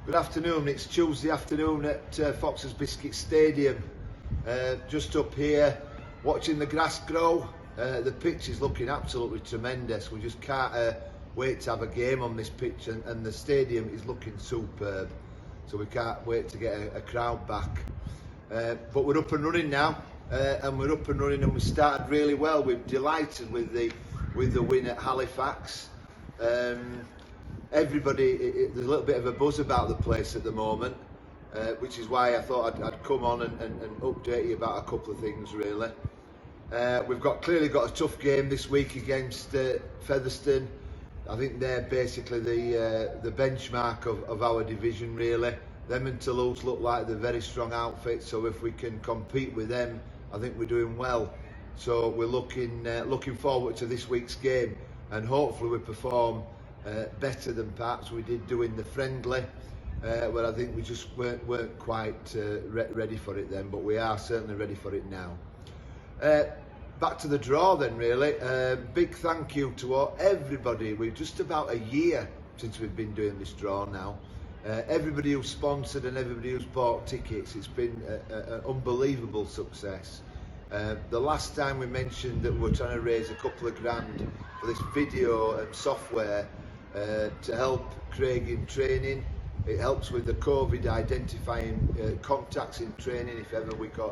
Good afternoon, it's Tuesday afternoon at Fox's Biscuit Stadium. Just up here, watching the grass grow. The pitch is looking absolutely tremendous. We just can't wait to have a game on this pitch, and the stadium is looking superb. So we can't wait to get a crowd back. But we're up and running now, and we started really well. We're delighted with the win at Halifax. Everybody, there's a little bit of a buzz about the place at the moment, which is why I thought I'd come on and update you about a couple of things really. We've clearly got a tough game this week against Featherstone. I think they're basically the benchmark of our division really. Them and Toulouse look like they're very strong outfits, so if we can compete with them, I think we're doing well. So we're looking forward to this week's game, and hopefully we perform better than perhaps we did doing the friendly, where I think we just weren't quite ready for it then, but we are certainly ready for it now. Back to the draw then really. Big thank you to everybody. We're just about a year since we've been doing this draw now. Everybody who's sponsored and everybody who's bought tickets, it's been an unbelievable success. The last time we mentioned that we're trying to raise a couple of grand for this video and software to help Craig in training. It helps with the COVID identifying contacts in training if ever we got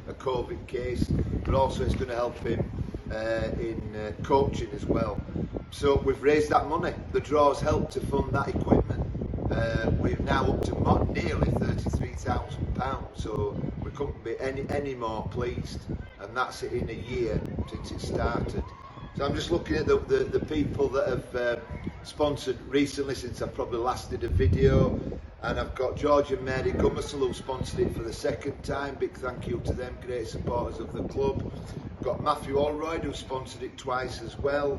a COVID case, but also it's going to help him in coaching as well. So we've raised that money. The draw's helped to fund that equipment. We're now up to nearly £33,000, so we couldn't be any more pleased, and that's it in a year since it started. So I'm just looking at the people that have sponsored recently since I probably last did a video, and I've got George and Mary Gummersall who sponsored it for the second time. Big thank you to them, great supporters of the club. I've got Matthew Allroyd who sponsored it twice as well,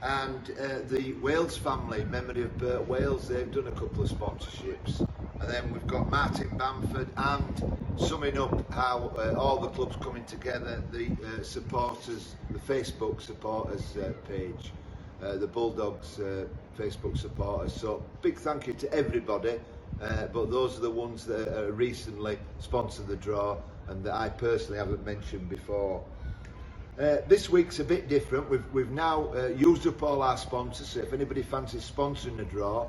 and the Wales family, memory of Bert Wales, they've done a couple of sponsorships. And then we've got Martin Bamford, and summing up how all the clubs coming together, the supporters, the Facebook supporters page, the Bulldogs Facebook supporters. So big thank you to everybody, but those are the ones that recently sponsored the draw and that I personally haven't mentioned before. This week's a bit different. We've now used up all our sponsors, so if anybody fancies sponsoring the draw,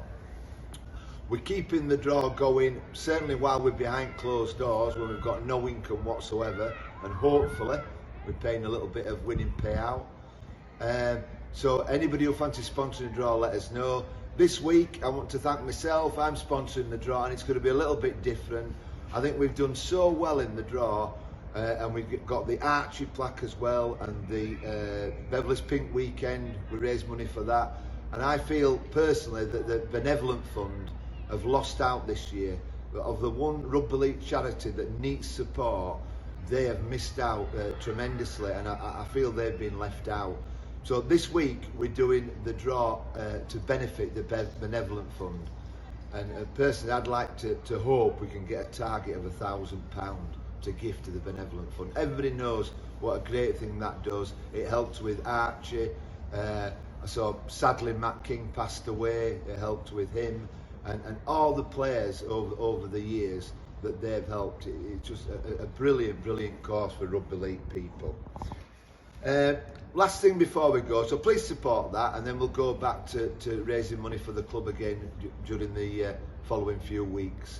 we're keeping the draw going certainly while we're behind closed doors when we've got no income whatsoever, and hopefully we're paying a little bit of winning payout. So anybody who fancies sponsoring the draw, let us know. This week I want to thank myself. I'm sponsoring the draw and it's going to be a little bit different. I think we've done so well in the draw, and we've got the Archie plaque as well, and the Beverly's Pink Weekend, we raised money for that. And I feel personally that the Benevolent Fund have lost out this year. Of the one rugby league charity that needs support, they have missed out tremendously, and I feel they've been left out. So this week we're doing the draw to benefit the Benevolent Fund, and personally I'd like to hope we can get a target of £1,000 to give to the Benevolent Fund. Everybody knows what a great thing that does. It helps with Archie. So sadly Matt King passed away. It helped with him. And all the players over the years that they've helped. It's just a brilliant cause for rugby league people. Last thing before we go, so please support that, and then we'll go back to raising money for the club again during the following few weeks.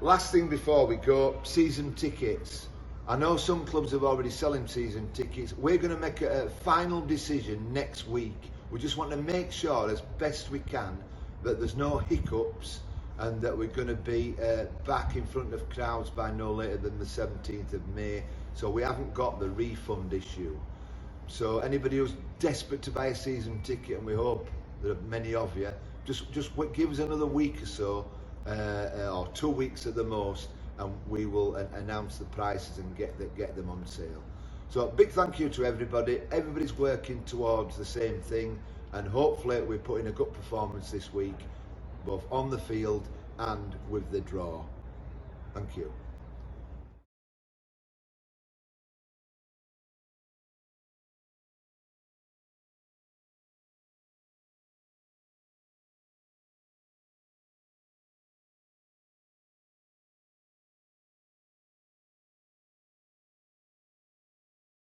Last thing before we go, season tickets. I know some clubs are already selling season tickets. We're going to make a final decision next week. We just want to make sure as best we can that there's no hiccups, and that we're going to be back in front of crowds by no later than the 17th of May. So we haven't got the refund issue. So anybody who's desperate to buy a season ticket, and we hope there are many of you, just give us another week or so, or 2 weeks at the most, and we will announce the prices and get them on sale. So big thank you to everybody. Everybody's working towards the same thing, and hopefully we're putting a good performance this week, both on the field and with the draw. Thank you.